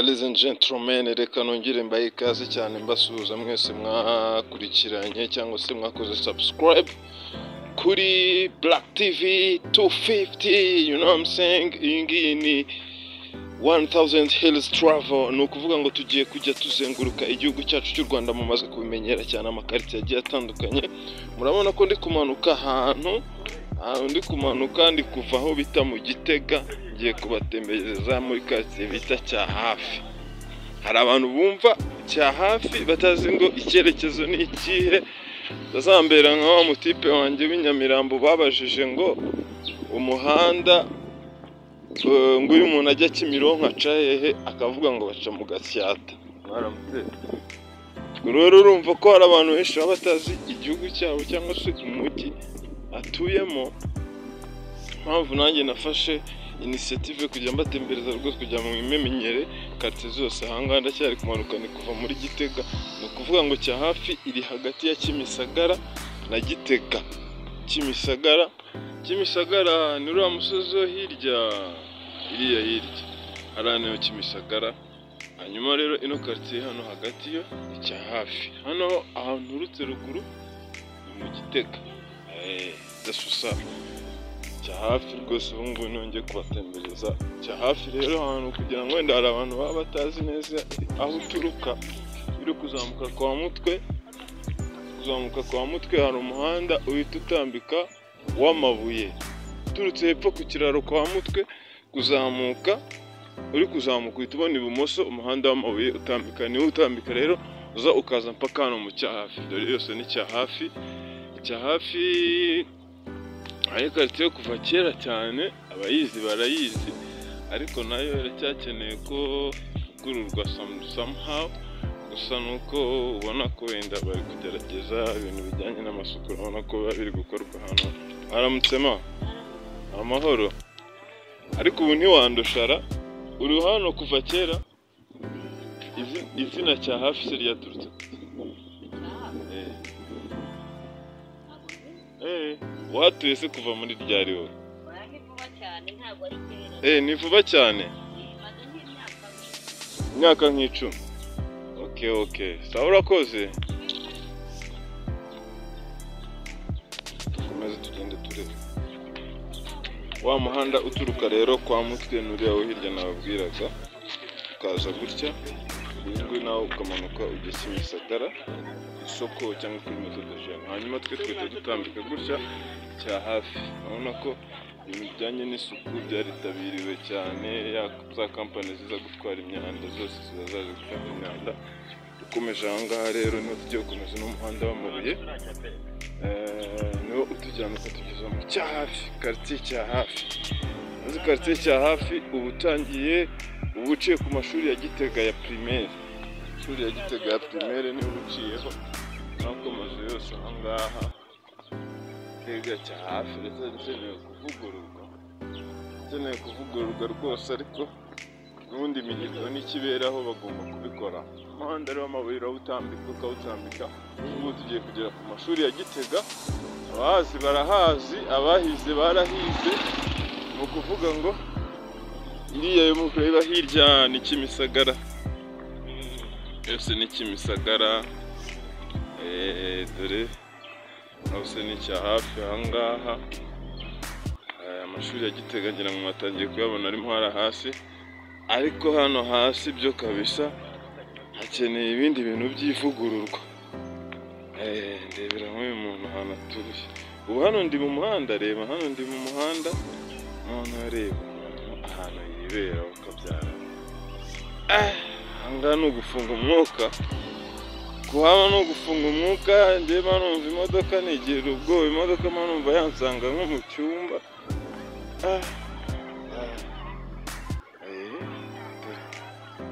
Ladies and gentlemen, reka nongere mbaye ikaze cyane mbasuhuza mwese mwakurikiranye cyangwa se mwakoze subscribe kuri Black TV 250, you know what I'm saying. Iyi ngiyi ni 1000 Hills Travel, ni ukuvuga ngo tugiye kujya tuzenguruka igihugu cyacu cy'u Rwanda. Mumaze kubimenyera cyane amakarita yagiye atandukanye. Murabona ko ndi kumanuka ahantu ndi kumanuka, ndi kuva aho bita mu Gitega, ngiye kubatembereza muri quartier bita Cyahafi. Hari abantu bumva Cyahafi batazi ngo icyerekezo ni ikihe. Bazambera nka wa mutipe wanjye w'inyamirambo babajije ngo umuhanda ngo uyu muntu ajya Kimironko aca hehe, akavuga ngo baca mu Gasyata. Mwaramutse. Rero urumva ko hari abantu benshi baba batazi igihugu cyabo cyangwa se umujyi atuyemo. Mpamvu nanjye nafashe initiative kujya mbatembereza rwose kugira ngo mwimenyere quartier zose. Ahangaha ndacyari kumanuka, ni kuva muri Gitega. Ni ukuvuga ngo Cyahafi iri hagati ya Kimisagara na Gitega. Kimisagara ni uriya musozi wo hirya, iriya hirya hariya niho Kimisagara. Hanyuma rero ino quartier hano hagati yo ni Cyahafi. Hano ahantu urutse ruguru ni mu Gitega. Dasusa Cyahafi rwose ubu ngubu nongeye kubatembereza Cyahafi. Rero ahantu kugira ngo wenda hari abantu baba batazi neza aho uturuka, uri kuzamuka kwa Mutwe hari umuhanda uhita utambika w'amabuye. Turutse hepfo ku kiraro kwa Mutwe uri kuzamuka uhita ubona ibumoso umuhanda w'amabuye utambika, niwo utambika rero uza ukaza mpaka hano mu Cyahafi. Dore yose ni Cyahafi. Ari quartier kuva kera cyane, abayizi barayizi, ariko nayo iracyakeneye ko igururwa somehow. Gusa nuko ubona ko wenda bari kugerageza ibintu bijyanye n'amasuku, ubona ko biri gukorwa hano. Aramutsema amahoro, ariko ubu ntiwandushara, uri hano kuva kera. Izina Cyahafi se ryaturutse watuye se kuva muri ryari wowe? Ni vuba cyane, imyaka nk'icumi. Okay. Sawa, urakoze. Tukomeze tugende turebe wa muhanda uturuka rero kwa Mutwe n'uriya wo hirya nababwiraga, ukaza gutya uyu nawe ukamanuka ujya Kimisagara isoko cyangwa kuri Metodogene. Hanyuma twe dutambika gutya Cyahafi. Urabona ko ibintu bijyanye n'isuku byaritabiriwe cyane, za kampani ziza gutwara imyanda zose ziba zaje gufata imyanda. Dukomeje ahangaha rero niho tugiye gukomeza n'umuhanda w'amabuye, niwo utujyana ukatugeza mu Cyahafi, quartier Cyahafi. Maze quartier Cyahafi ubu utangiye, ubu uciye ku mashuri ya Gitega ya primaire. Ishuri ya Gitega ya primaire niho uciyeho, nako amazu yose ahangaha Gitega Cyahafi ndetse dukeneye kuvugururwa rwose, ariko n'ubundi imihigo n'ikiberaho bagomba kubikora. Umuhanda rero w'amabuye ukawutambika. Ubu tugiye kugera ku mashuri ya Gitega. Abahazi barahazi, abahize barahize. Ni ukuvuga ngo iriya yo mureba hirya ni Kimisagara, yose ni Kimisagara. Dore hose ni Cyahafi ahangaha. Amashuri ya Gitega ngira ngo mwatangiye kuyabona arimo hara hasi, ariko hano hasi byo kabisa hakeneye ibindi bintu by'ivugururwa. Ndebera nk'uyu muntu hano atuye. Ubu hano ndi mu muhanda, reba hano ndi mu muhanda, none reba ahantu yibera ukabyara. Ahangaha ni ugufunga umwuka, kuhaba ni ugufunga umwuka. Ndeba numva imodoka nigira ubwoba, imodoka numva yansanga nko mu cyumba.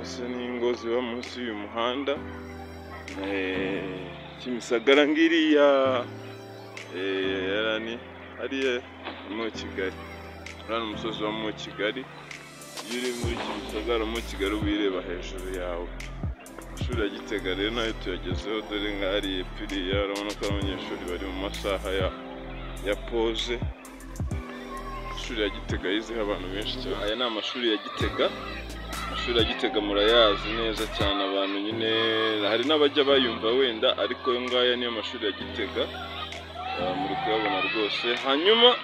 Ese ni ingo ziba munsi y'uyu muhanda. Kimisagara ngiriya yarani hariya mu Kigali, urana umusozi wa mu Kigali. Iyo uri muri Kimisagara mu Kigali ubireba hejuru yawe. Ishuri ya Gitega rero nayo tuyagezeho, dore ngari epiriya. Urabona ko abanyeshuri bari mu masaha ya pause. Ishuri ya Gitega yizeho abantu benshi cyane. Aya ni amashuri ya Gitega. amashuri ya Gitega murayazi neza cyane abantu nyine, hari n'abajya bayumva wenda, ariko yo ngaya niyo mashuri ya Gitega muri kuyabona rwose. Hanyuma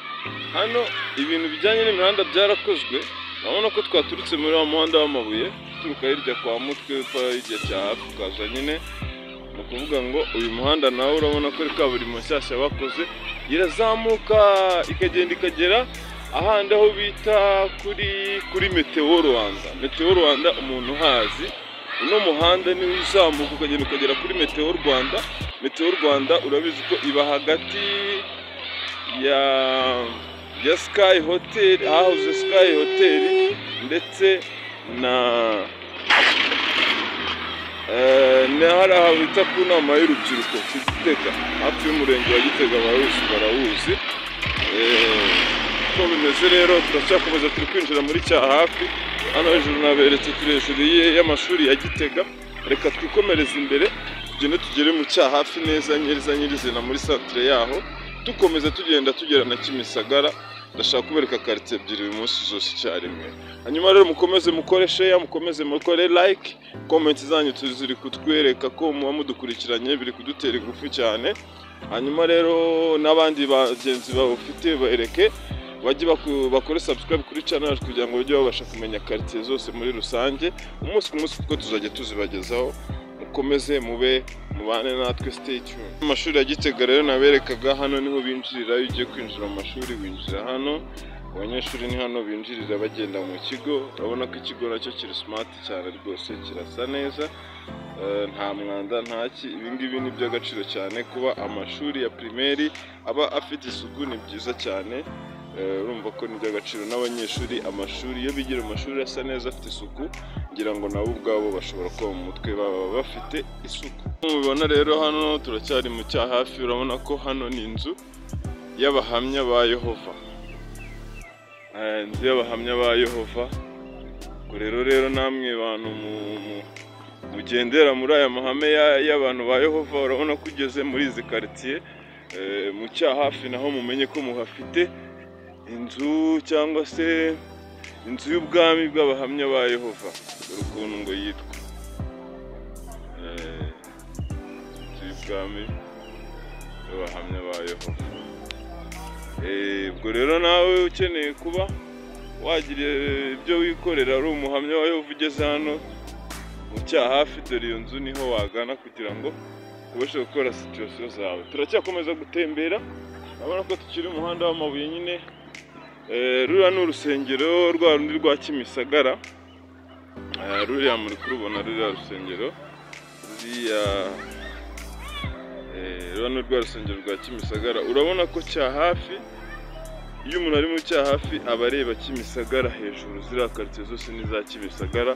hano ibintu bijyanye n'imihanda byarakozwe, urabona ko twaturutse muri wa muhanda w'amabuye turuka hirya kwa Mutwe igihe cya hafi ukaza nyine, ni ukuvuga ngo uyu muhanda nawe urabona ko ari kaburimbo nshyashya bakoze, irazamuka ikagenda ikagera ahandi aho bita kuri Meteo Rwanda. Meteo Rwanda umuntu uhazi, uno muhanda niwo uzamuka ukagenda ukagera kuri Meteo Rwanda. Meteo Rwanda urabizi ko iba hagati ya Sky Hotel, ahahoze Sky Hotel, ndetse na hari aho bita ku nama y'urubyiruko Gitega, hafi y'umurenge wa Gitega barawuzi. Uko bimeze rero turacyakomeza turi kwinjira muri Cyahafi. Hano hejuru naberetse turi hejuru y'amashuri ya Gitega, reka twikomereze imbere tugende tugere mu Cyahafi neza nyirizina muri centre yaho, dukomeza tugenda tugera na Kimisagara. Ndashaka kubereka quartier ebyiri uyu munsi zose icyarimwe. Hanyuma rero mukomeze mukore share, mukomeze mukore like, comment zanyu tuziri kutwereka ko muba mudukurikiranye, biri kudutera ingufu cyane. Hanyuma rero n'abandi bagenzi bafite bereke bajye bakore subscribe kuri channel kugira ngo bajye babasha kumenya quartier zose muri rusange umunsi ku munsi, kuko tuzajya tuzibagezaho. Mukomeze mubane natwe, stay tuned. Amashuri ya Gitega rero naberekaga, hano niho binjirira. Iyo ugiye kwinjira mu mashuri winjira hano, abanyeshuri ni hano binjirira bagenda mu kigo. Urabona ko ikigo nacyo kiri smart cyane rwose, kirasa neza, nta mwanda ntaki. Ibi ngibi ni by'agaciro cyane, kuba amashuri ya primaire aba afite isuku ni byiza cyane. Urumva ko ni by'agaciro n'abanyeshuri, amashuri iyo bigira mu mashuri asa neza afite isuku, ngira ngo nabo ubwabo bashobora kuba mu mutwe baba bafite isuku. Mubibona rero hano turacyari mu Cyahafi. Urabona ko hano ni inzu y'abahamya ba Yehova, inzu y'abahamya ba Yehova. Rero namwe bantu mugendera muri aya mahame y'abantu ba Yehova, urabona ko ugeze muri izi quartier mu Cyahafi naho mumenye ko muhafite inzu, cyangwa se inzu y'ubwami bw'abahamya ba Yehova. Dore ukuntu ngo yitwa inzu y'ubwami bw'abahamya ba Yehova. Ubwo rero nawe ukeneye kuba wagira ibyo wikorera ari umuhamya wa Yehova, ugeze hano mu Cyahafi, dore iyo nzu niho wagana kugira ngo ubashe gukora situation zawe. Turacyakomeza gutembera, urabona ko tukiri umuhanda w'amabuye nyine. Ruriya ni urusengero rwa rundi rwa Kimisagara, ruriya muri kurubona ruriya rusengero, ruriya ni rwa rusengero rwa Kimisagara. Urabona ko Cyahafi, iyo umuntu ari mu Cyahafi aba areba Kimisagara hejuru. Ziriya quartier zose ni za Kimisagara,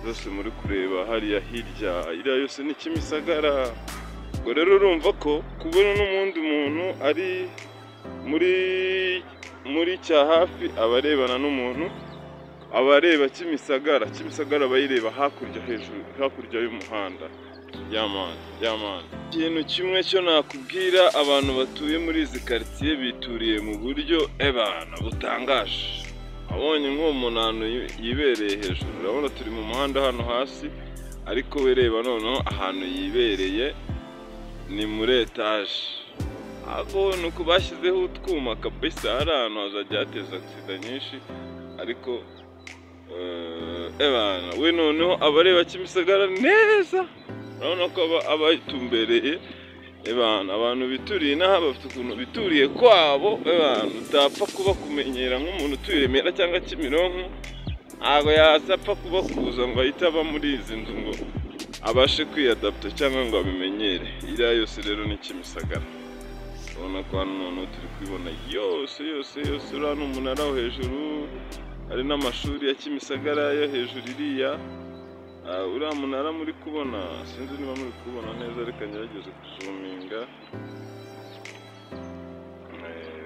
zose muri kureba hariya hirya, iriya yose ni Kimisagara. Ubwo rero urumva ko kubona n'umundi muntu ari muri Cyahafi aba arebana n'umuntu, aba areba Kimisagara. Kimisagara bayireba hakurya, hejuru, hakurya y'umuhanda. Yamani. Ikintu kimwe cyo nakubwira, abantu batuye muri izi quartier bituriye mu buryo butangaje. Abonye nk'umuntu ahantu yibereye hejuru, urabona turi mu muhanda hano hasi, ariko wereba noneho ahantu yibereye ni muri etage. Aho nuko bashyizeho utwuma kabisa, hari ahantu hazajya hateza accident nyinshi, ariko we noneho abareba Kimisagara neza. Urabona ko abayitumbereye abantu bituriye inaha bafite ukuntu bituriye kwabo. Utapfa kuba kumenyera nk'umuntu utuye Remera cyangwa Kimironko, ntabwo yazapfa kuba kuza ngo ahite aba muri izi nzu ngo abashe kwiyadapta cyangwa ngo abimenyere. Iriya yose rero ni Kimisagara. Urabona ko hano noneho turi kubibona yose. Uriya ni umunara wo hejuru, hari n'amashuri ya Kimisagara yo hejuru iriya. Uriya munara muri kubona, sinzi niba muri kubona neza, reka ngerageze kuzuminga.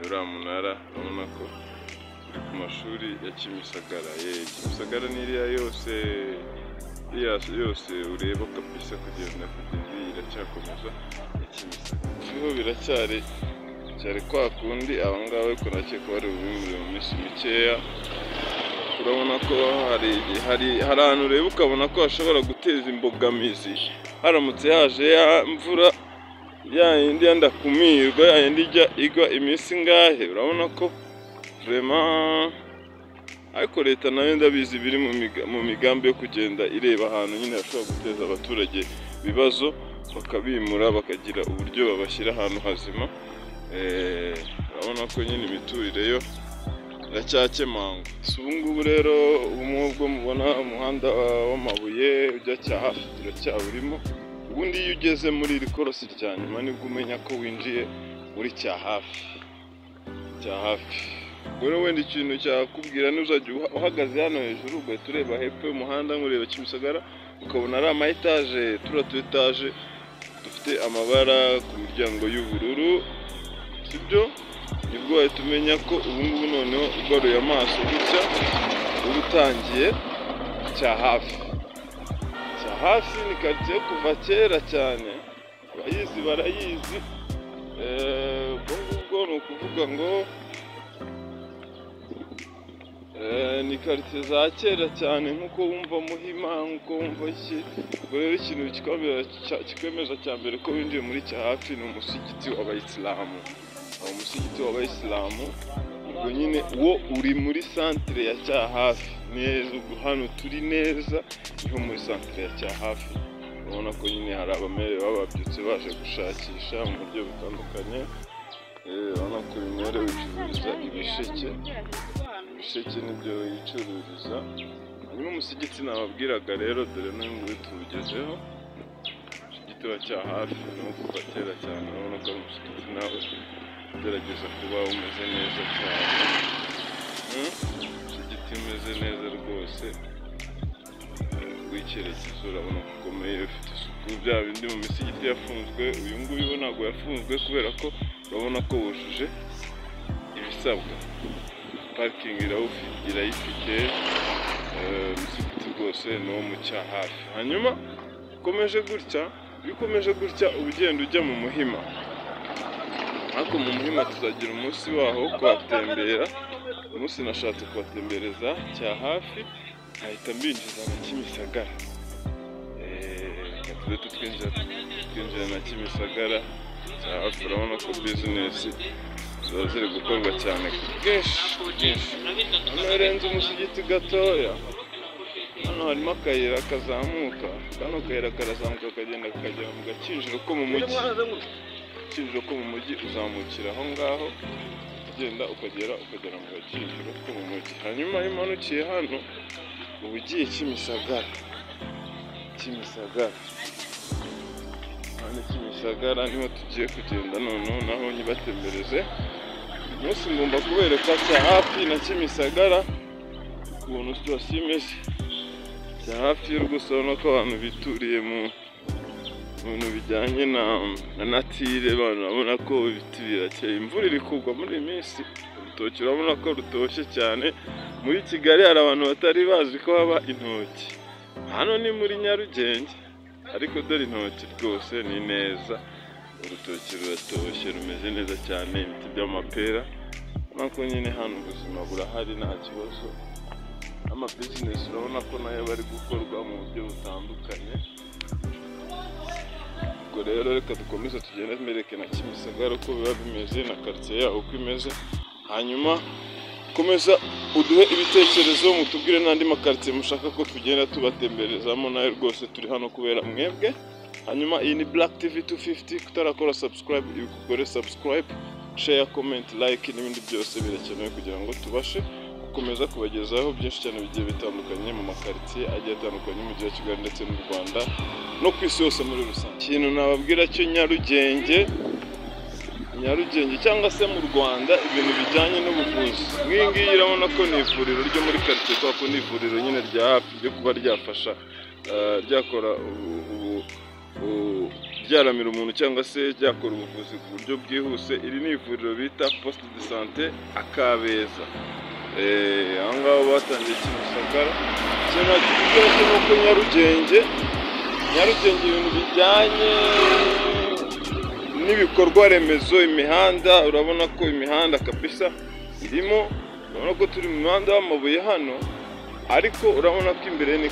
Uriya munara urabona ko uri ku mashuri ya Kimisagara. Kimisagara n'iriya yose ureba kabisa, kugenda iracyakomeza ya Kimisagara. Niho biracyari kwa kundi abangaba, ariko nakeka bari bubimure mu minsi mikeya. urabona ko hari ahantu ureba ukabona ko hashobora guteza imbogamizi haramutse haje ya mvura ya yindi yenda kumirwa, ya yindi ijya igwa iminsi ngahe. Urabona ko vraiment ariko leta nayo ndabizi biri mu migambi yo kugenda ireba ahantu nyine hashobora guteza abaturage ibibazo, bakabimura bakagira uburyo babashyira ahantu hazima. Urabona ko nyine imiturire yo iracyakemangwa. Ubu ngubu rero ubwo mubona umuhanda w'amabuye ujya Cyahafi turacyawurimo. Ubundi iyo ugeze muri iri korosi rya nyuma nibwo umenya ko winjiye muri Cyahafi. Rero wenda ikintu cyakubwira n'uzajya uhagaze hano hejuru ugahita ureba hepfo y'umuhanda nk'ureba Kimisagara, ukabona ari ama etaje, tu etaje dufite amabara ku miryango y'ubururu, sibyo? Nibwo wahita umenya ko ubu ngubu noneho ugaruye amaso gutya uba utangiye Cyahafi. Cyahafi ni quartier kuva kera cyane, abayizi barayizi. Ubwo ni ukuvuga ngo ni quartier za kera cyane nk'uko wumva Muhima, nk'uko wumva iki. Ubwo rero ikintu kikwemeza cya mbere ko winjiye muri Cyahafi ni umusigiti w'abayisilamu. Umusigiti w'abayisilamu ubwo nyine wo uri muri centre ya Cyahafi neza. Ubwo hano turi neza niho muri centre ya Cyahafi. Urabona ko nyine hari abamere babyutse baje gushakisha mu buryo butandukanye. Urabona ko imere wicururiza ibisheke nibyo yicururiza. Hanyuma umusigiti nababwiraga rero dore n'uyu nguyu tuwugezeho, umusigiti wa Cyahafi niwo kuva kera cyane. Urabona ko ari umusigiti nawe ugerageza kuba umeze neza cyane. Umusigiti umeze neza rwose w'icyerekezo, urabona ko ukomeye ufite isuku. Bya bindi mu misigiti yafunzwe, uyu nguyu ntabwo yafunzwe kubera ko urabona ko wujuje ibisabwa. Parking irayifite. Umusigiti rwose ni uwo mu Cyahafi. Hanyuma ukomeje gutya uba ugenda ujya mu Muhima. Ariko mu Muhima tuzagira umunsi waho wo kuhatembera. Umunsi nashatse kuhatembereza Cyahafi ahita mbinjiza na Kimisagara. Twinjira na Kimisagara. Cyahafi urabona ko business ziba ziri gukorwa cyane bwinshi. Hano harenze umusigiti gatoya. Hano harimo akayira kazamuka. Kano kayira karazamuka kagenda kakajya mu gakinjiro ko mu mujyi. Gakinjiro ko mu mujyi uzamukira aho ngaho ugenda ukagera mu gakinjiro ko mu mujyi. Hanyuma iyo umanukiye hano uba ugiye Kimisagara. Hano Kimisagara niho tugiye kugenda noneho naho nyibatembereze. Umunsi ngomba kubereka Cyahafi na Kimisagara ukuntu situation imeze. Cyahafi rwose urabona ko abantu bituriye mu bintu bijyanye na natire. Urabona ko ibiti birakeye, imvura iri kugwa muri iyi minsi. Urutoki urabona ko rutoshye cyane. Muri Kigali hari abantu batari bazi ko haba intoki. Hano ni muri Nyarugenge ariko dore intoki rwose ni neza. Urutoki ruratoshye rumeze neza cyane, ibiti by'amapera. Urabona ko nyine hano ubuzima burahari nta kibazo. Business urabona ko nayo bari gukorwa mu buryo butandukanye. Ubwo rero reka dukomeze tugende mbereke na Kimisagara uko biba bimeze na quartier yaho uko imeze. Hanyuma komeza uduhe ibitekerezo, mutubwire n'andi makartier mushaka ko tugenda tubatemberezamo. Nayo rwose turi hano kubera mwebwe. Hanyuma iyi ni Black TV 250. Kutarakora subscribe ukore subscribe, share, comment, like n'ibindi byose birakenewe kugira ngo tubashe gukomeza kubagezaho byinshi cyane bigiye bitandukanye mu makartier agiye atandukanye mu gihe cya Kigali ndetse n'u Rwanda no ku isi yose muri rusange. Ikintu nababwira cyo Nyarugenge cyangwa se mu Rwanda ibintu bijyanye n'ubuvuzi. Ngiyi urabona ko ni ivuriro ryo muri quartier, kwa ko ni ivuriro nyine rya hafi ryo kuba ryafasha ryakora ryaramira umuntu cyangwa se ryakora ubuvuzi ku buryo bwihuse. Iri ni ivuriro bita Poste de Santé Akabeza. Aho ngaho batangiye Kimisagara. Ikintu cyose nuko Nyarugenge ibintu bijyanye n'ibikorwa remezo, imihanda. Urabona ko imihanda kabisa irimo. Urabona ko turi mu muhanda w'amabuye hano. ariko urabona ko imbere ni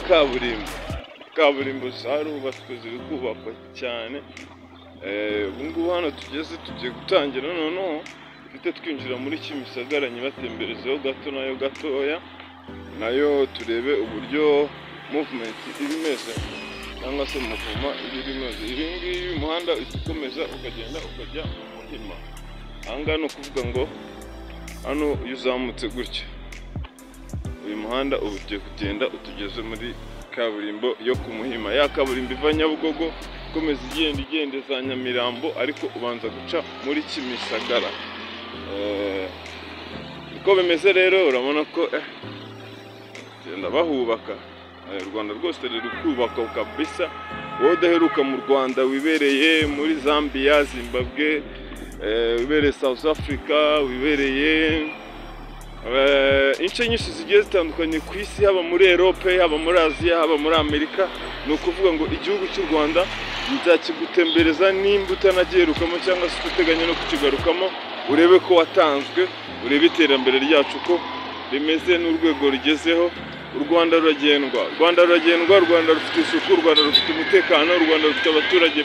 kaburimbo zarubatswe ziri kubakwa cyane. Ubu ngubu hano tugeze tugiye gutangira noneho twite twinjira muri Kimisagara nyibatemberezeho gato nayo gatoya nayo turebe uburyo movement ibimeze cyangwa se muvuma ibimeze. Ibi ngibi umuhanda ukomeza ukagenda ukajya mu Muhima. Ahangaha ni ukuvuga ngo hano iyo uzamutse gutya uyu muhanda uba ugiye kugenda utugeze muri kaburimbo yo ku Muhima. Ya kaburimbo iva Nyabugogo ikomeza igenda za Nyamirambo ariko ubanza guca muri Kimisagara. Uko bimeze rero urabona ko genda bahubaka. U Rwanda rwose ruri kubaka kabisa. Wowe udaheruka mu Rwanda wibereye muri Zambia, Zimbabwe, wibereye South Africa, wibereye ince nyinshi zigiye zitandukanye ku isi, haba muri Europe, haba muri Aziya, haba muri Amerika. Ni ukuvuga ngo igihugu cy'u Rwanda nzakigutembereza nimba utanagiherukamo cyangwa se uteganya no kukigarukamo, urebe ko watanzwe, urebe iterambere ryacu ko rimeze n'urwego rugezeho. U Rwanda ruragendwa, u Rwanda rufite isuku, u Rwanda rufite umutekano, u Rwanda rufite abaturage